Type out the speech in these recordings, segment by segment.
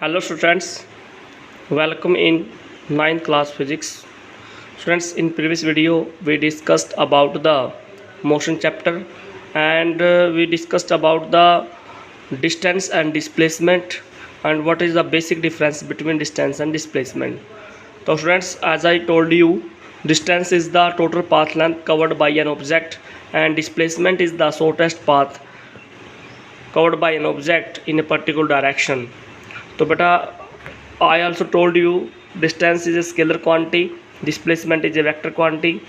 Hello students, welcome in ninth class physics. Students, in previous video we discussed about the motion chapter and we discussed about the distance and displacement and what is the basic difference between distance and displacement. So students, as I told you, distance is the total path length covered by an object and displacement is the shortest path covered by an object in a particular direction. तो बेटा I also told you distance is a scalar quantity, displacement is a vector quantity.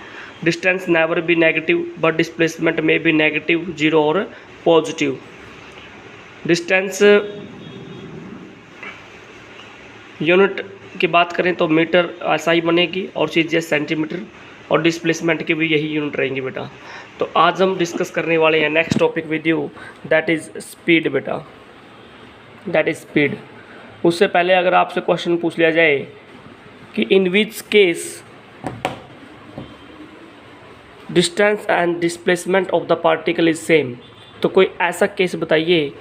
Distance never be negative but displacement may be negative, 0 or positive. Distance unit की बात करें तो metre ऐसा ही बनेगी और चीज़ है सेंटीमीटर, और डिस्प्लेसमेंट की भी यही यूनिट रहेंगी बेटा. तो आज हम डिस्कस करने वाले हैं next topic with you, that is speed बेटा, दैट इज़ स्पीड. उससे पहले अगर आपसे क्वेश्चन पूछ लिया जाए कि in which case distance and displacement of the particle is same, तो कोई ऐसा केस बताइए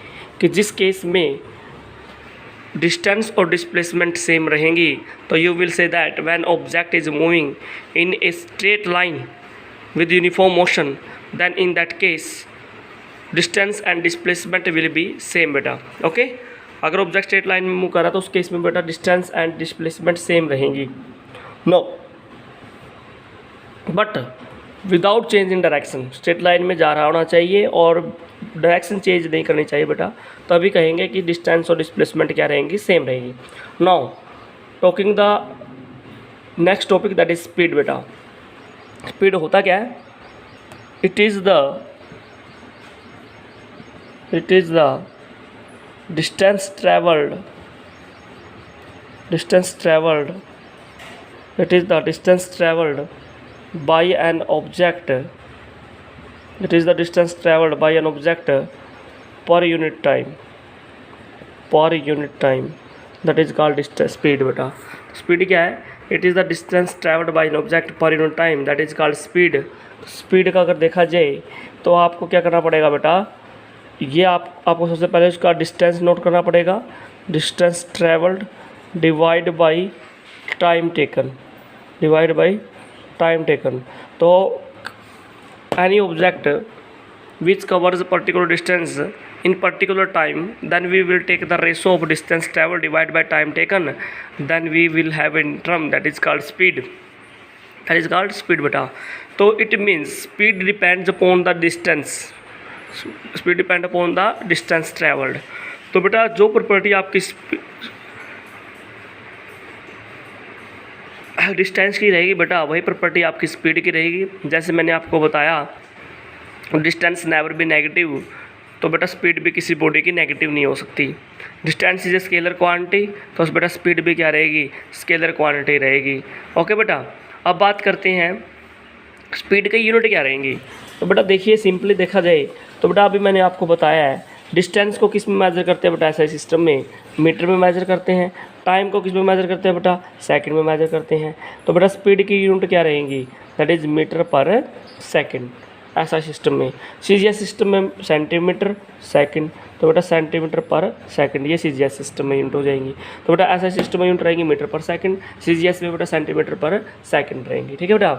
कि जिस केस में डिस्टेंस और डिस्प्लेसमेंट सेम रहेंगी. तो you will say that when object is moving in a straight line with uniform motion, then in that case distance and displacement will be same बेटा. ओके, अगर object straight line में move कर रहा है तो उस केस में बेटा डिस्टेंस एंड डिस्प्लेसमेंट सेम रहेंगी. No, but without change in direction, straight line में जा रहा होना चाहिए और डायरेक्शन चेंज नहीं करनी चाहिए बेटा, तभी कहेंगे कि डिस्टेंस और डिस्प्लेसमेंट क्या रहेंगी, सेम रहेंगी. Now talking the next topic that is speed बेटा. स्पीड होता क्या है? It is the distance traveled, it is the distance traveled by an object, it is the distance traveled by an object per unit time, that is called distance speed बेटा. Speed क्या है? It is the distance travelled bye an object per unit time, that is called speed. Speed का अगर देखा जाए तो आपको क्या करना पड़ेगा बेटा, ये आपको सबसे पहले उसका डिस्टेंस नोट करना पड़ेगा. Distance travelled divide by time taken, तो any object which covers particular distance in particular time, then we will take the ratio of distance travelled divide by time taken, then we will have in term that is called speed, बेटा. तो it means speed depends upon the distance, speed depend upon the distance travelled. तो बेटा जो property आपकी distance की रहेगी बेटा, वही प्रॉपर्टी आपकी स्पीड की रहेगी. जैसे मैंने आपको बताया डिस्टेंस नेवर बी नेगेटिव, तो बेटा स्पीड भी किसी बॉडी की नेगेटिव नहीं हो सकती. Distance is a scalar quantity, तो बेटा स्पीड भी क्या रहेगी, स्केलर क्वांटिटी रहेगी. ओके बेटा, अब बात करते हैं स्पीड की यूनिट क्या रहेंगी. तो बेटा देखिए, सिंपली देखा जाए तो बेटा अभी मैंने आपको बताया है डिस्टेंस को किस में मेजर करते हैं बेटा, ऐसा सिस्टम में मीटर में मेजर करते हैं. टाइम को किस में मेजर करते हैं बेटा, सेकंड में मेजर करते हैं. तो बेटा स्पीड की यूनिट क्या रहेंगी, that is metre per second. ऐसा सिस्टम में सीजीएस सिस्टम में सेंटीमीटर सेकंड, तो बेटा सेंटीमीटर पर सेकंड ये सीजीएस सिस्टम में यूनिट हो जाएंगी. तो बेटा ऐसा सिस्टम में यूनिट रहेंगी मीटर पर सेकंड, सीजीएस में बेटा सेंटीमीटर पर सेकंड रहेंगी. ठीक है बेटा.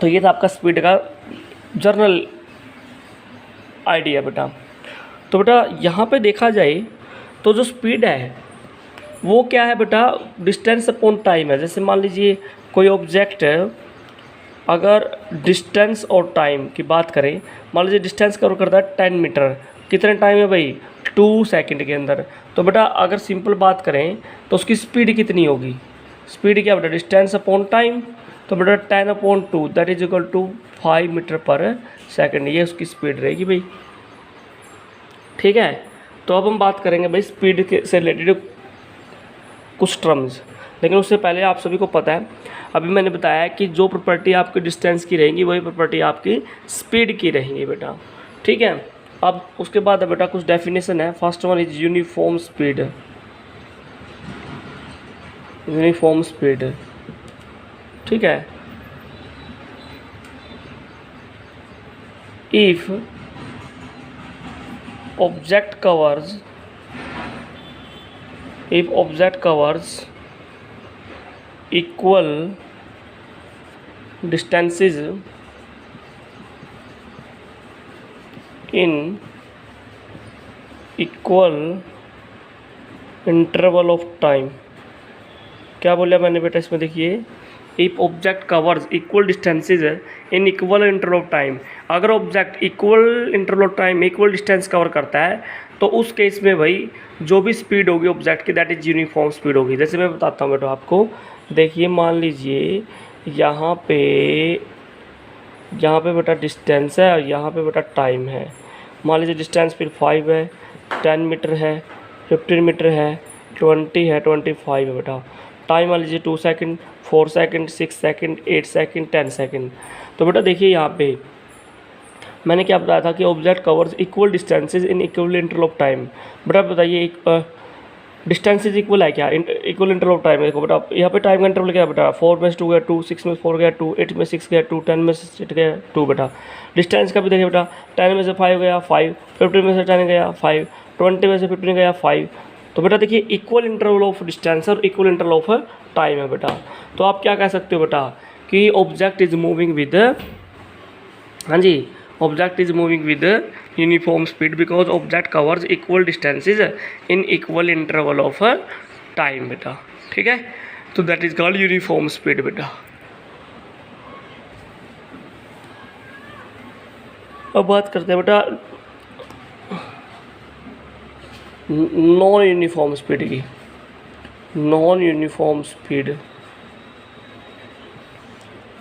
तो ये था आपका स्पीड का जर्नल आइडिया बेटा. तो बेटा यहाँ पे देखा जाए तो जो स्पीड है वो क्या है बेटा, डिस्टेंस अपॉन टाइम है. जैसे मान लीजिए कोई ऑब्जेक्ट है, अगर डिस्टेंस और टाइम की बात करें, मान लीजिए डिस्टेंस कवर करता है 10 मीटर, कितने टाइम है भाई, 2 सेकंड के अंदर. तो बेटा अगर सिंपल बात करें तो उसकी स्पीड कितनी होगी, स्पीड क्या बेटा, डिस्टेंस अपॉन टाइम, तो बेटा 10/2 that is equal to 5 metre per second, ये उसकी स्पीड रहेगी भाई. ठीक है. तो अब हम बात करेंगे भाई स्पीड के से रिलेटेड कुछ टर्म्स, लेकिन उससे पहले आप सभी को पता है, अभी मैंने बताया कि जो प्रॉपर्टी आपकी डिस्टेंस की रहेंगी वही प्रॉपर्टी आपकी स्पीड की रहेंगी बेटा. ठीक है. अब उसके बाद बेटा कुछ डेफिनेशन है. First one is uniform speed. ठीक है. If object covers if object covers equal distances in equal interval of time. क्या बोला मैंने बेटा इसमें, देखिए if object covers equal distances in equal interval of time. अगर object equal interval of time equal distance cover करता है तो उस केस में भाई जो भी स्पीड होगी ऑब्जेक्ट की दैट इज यूनिफॉर्म स्पीड होगी। जैसे मैं बताता हूँ बेटा आपको, देखिए मान लीजिए यहाँ पे बेटा डिस्टेंस है और यहाँ पे बेटा टाइम है। मान लीजिए डिस्टेंस फिर 5 है, 10 मीटर है, 15 मीटर है, 20 है, 25 है बेटा। टाइम मान लीजिए 2 second, 4 second, 6 second, 8 second, 10 second. तो बेटा देखिए यहाँ पे मैंने क्या बताया था कि object covers equal distances in equal interval of time. बेटा बताइए एक डिस्टेंसेज इक्वल है क्या, इक्वल इंटरवल ऑफ टाइम है। देखो बेटा यहाँ पे टाइम का इंटरवल क्या है बेटा, 4 में से 2 गया 2, 6 में से 4 गया 2, 8 में 6 गया 2, 10 में से 6 गया 2 बेटा। डिस्टेंस का भी देखिए बेटा 10 में से 5 गया 5, 15 में से 10 गया 5, 20 में से 15 गया 5। तो बेटा देखिए इक्वल इंटरवल ऑफ डिस्टेंस और इक्वल इंटरवल ऑफ टाइम है बेटा। तो आप क्या कह सकते हो बेटा कि ऑब्जेक्ट इज मूविंग विद, हाँ जी, object is moving with uniform speed because object covers equal distances in equal interval of time बेटा। ठीक है, तो that is called uniform speed बेटा। अब बात करते हैं बेटा नॉन यूनिफॉर्म स्पीड की। नॉन यूनिफॉर्म स्पीड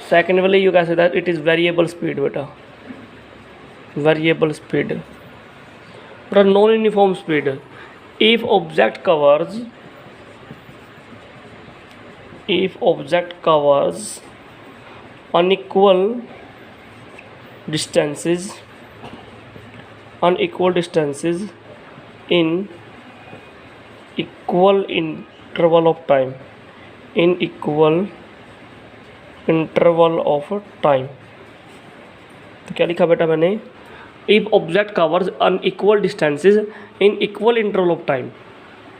सेकेंड वाले यू कैसे that it is variable speed बेटा, वेरिएबल स्पीड बेटा। Non uniform speed if object covers unequal distances in equal interval of time, तो क्या लिखा बेटा मैंने, if object covers unequal distances in equal interval of time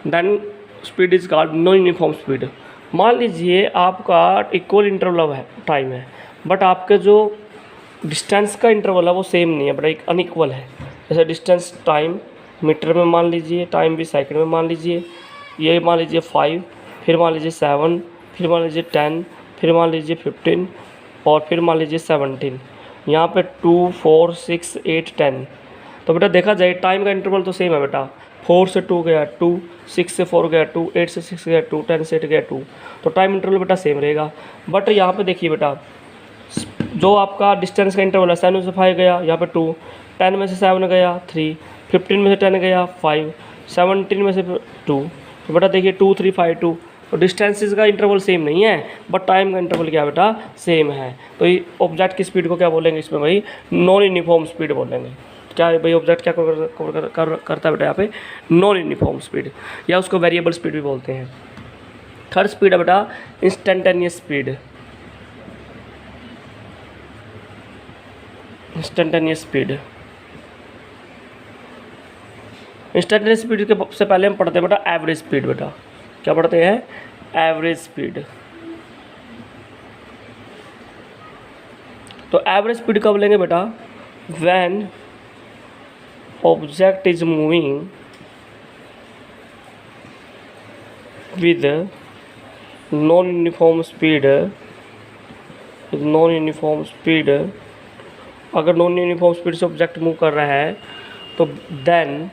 then speed is called non uniform speed. मान लीजिए आपका equal interval है time है बट आपके जो डिस्टेंस का इंटरवल है वो सेम नहीं है, बट एक अनइक्वल है। जैसे डिस्टेंस टाइम मीटर में मान लीजिए, टाइम भी सेकंड में मान लीजिए, ये मान लीजिए 5, फिर मान लीजिए 7, फिर मान लीजिए 10, फिर मान लीजिए 15 और फिर मान लीजिए 17। यहाँ पे 2, 4, 6, 8, 10। तो बेटा देखा जाए टाइम का इंटरवल तो सेम है बेटा, 4 से 2 गया 2, 6 से 4 गया 2, 8 से 6 गया 2, 10 से 8 गया 2। तो टाइम इंटरवल बेटा सेम रहेगा। बट यहाँ पे देखिए बेटा जो आपका डिस्टेंस का इंटरवल है 7 में से 5 गया, यहाँ पे 2, 10 में से 7 गया 3, 15 में से 10 गया 5, 17 में से 2। तो बेटा देखिए 2, 3, 5, 2। तो डिस्टेंसेस का इंटरवल सेम नहीं है बट टाइम का इंटरवल क्या बेटा सेम है। तो ये ऑब्जेक्ट की स्पीड को क्या बोलेंगे इसमें भाई, नॉन यूनिफॉर्म स्पीड बोलेंगे। क्या है भाई ऑब्जेक्ट क्या करता है बेटा यहाँ पे, नॉन यूनिफॉर्म स्पीड, या उसको वेरिएबल स्पीड भी बोलते हैं। थर्ड स्पीड है बेटा इंस्टेंटेनियस स्पीड। इंस्टेंटेनियस स्पीड के से पहले हम पढ़ते हैं बेटा एवरेज स्पीड। बेटा क्या पढ़ते हैं, एवरेज स्पीड। तो एवरेज स्पीड कब लेंगे बेटा, when object is moving with non uniform speed. अगर नॉन यूनिफॉर्म स्पीड से ऑब्जेक्ट मूव कर रहा है तो then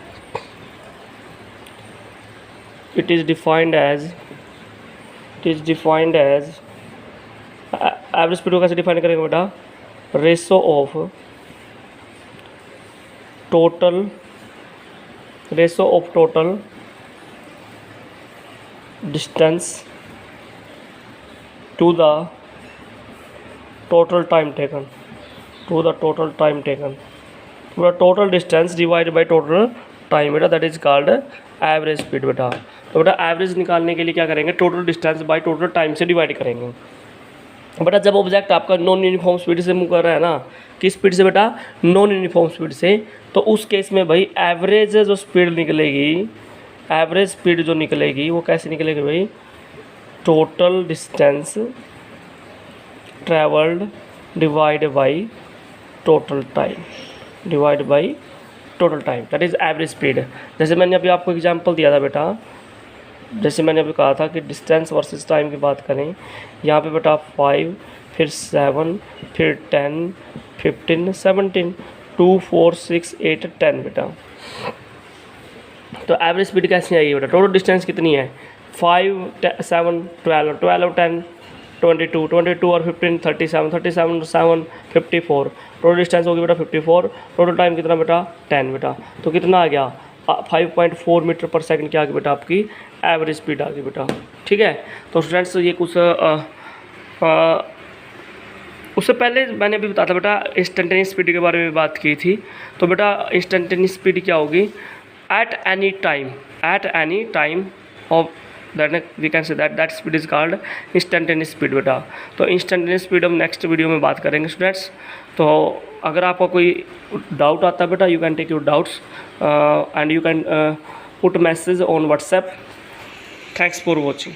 it is defined as average speed को कैसे डिफाइन करेंगे बेटा, ratio of total distance to the total time taken, पूरा total distance divide by total time बेटा, that is called average speed बेटा। तो बेटा एवरेज निकालने के लिए क्या करेंगे, total distance by total time से डिवाइड करेंगे। बेटा जब ऑब्जेक्ट आपका नॉन यूनिफॉर्म स्पीड से मूव कर रहा है ना, किस स्पीड से बेटा, नॉन यूनिफॉर्म स्पीड से, तो उस केस में भाई एवरेज जो स्पीड निकलेगी एवरेज स्पीड जो निकलेगी वो कैसे निकलेगी भाई, total distance travelled divide by total time that is average speed. जैसे मैंने अभी आपको एग्जांपल दिया था बेटा, जैसे मैंने अभी कहा था कि डिस्टेंस वर्सेस टाइम की बात करें, यहाँ पे बेटा 5 फिर 7 फिर 10 15 17 2 4 6 8 10 बेटा। तो एवरेज स्पीड कैसे आएगी बेटा, टोटल डिस्टेंस कितनी है 5 7 12 12 10 22 22 और 15 37 37 7 54, टोटल डिस्टेंस होगी बेटा 54। टोटल टाइम कितना बेटा 10 बेटा। तो कितना आ गया 5.4 मीटर पर सेकंड क्या आ गई बेटा आपकी एवरेज स्पीड आ गई बेटा। ठीक है। तो स्टूडेंट्स ये कुछ उससे पहले मैंने अभी बताया था बेटा इंस्टेंटेनियस स्पीड के बारे में बात की थी। तो बेटा इंस्टेंटेनियस स्पीड क्या होगी, at any time of that we can say that speed is called instantaneous speed बेटा। तो इंस्टेंटेनियस स्पीड हम नेक्स्ट वीडियो में बात करेंगे स्टूडेंट्स। तो अगर आपको कोई डाउट आता है बेटा, you can take your doubts and you can put message on WhatsApp. Thanks for watching.